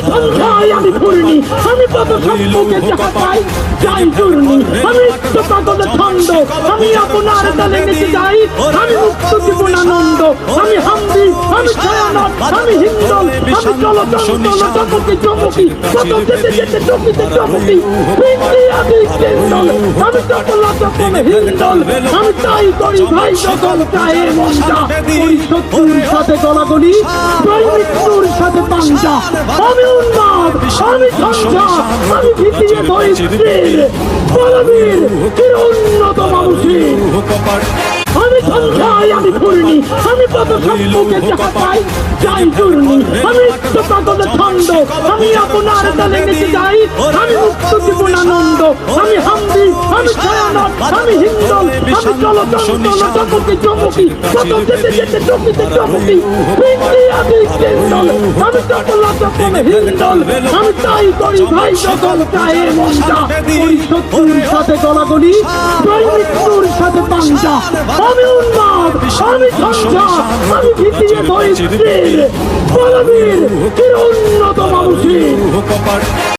সন্ধ্যায় আমি ঘুরনি, আমি কত সম্মুখে যাহা পাই যাই চূর্ণি। আমি পাগল ছন্দ, আমি আপনার তালে নেচে যাই, আমি মুক্ত জীবনানন্দ, আমি হামদি, আমি ছায়ানট, আমি হিন্দল, আমি চলচঞ্চল চমকি চমকি, কত যেতে যেতে চকিতে চমকি, আমি হিন্দল, আমি চপল চপল হিন্দল, আমি তাই করি ভাই যখন চায়ে মনটা, ওই শত্রুর সাথে গলাগলি, ওই মৃত্যুর সাথে পাঞ্জা, আমি উন্মাদ, আমি ঝঞ্ঝা, আমি ভিতিয়ে ধৈর্যের বলবীর চির উন্নত মানুষের। আমি সন্ধ্যায় আমি ঘুরনি, আমি কত সম্মুখে যাহা পাই যাই চূর্ণি। আমি পাগল ছন্দ, আমি আপনার তালে নেচে যাই, আমি মুক্ত জীবনানন্দ, আমি হামদি, আমি ছায়ানট, আমি হিন্দল, আমি চলচঞ্চল চমকি চমকি, কত যেতে যেতে চকিতে চমকি, আমি হিন্দল, আমি চপল চপল হিন্দল, আমি তাই করি ভাই যখন চায়ে মনটা, ওই শত্রুর সাথে গলাগলি, ওই মৃত্যুর সাথে পাঞ্জা, আমি উন্মাদ, আমি ঝঞ্ঝা, আমি ভিতিয়ে ধৈর্যের বলবীর চির উন্নত মানুষের।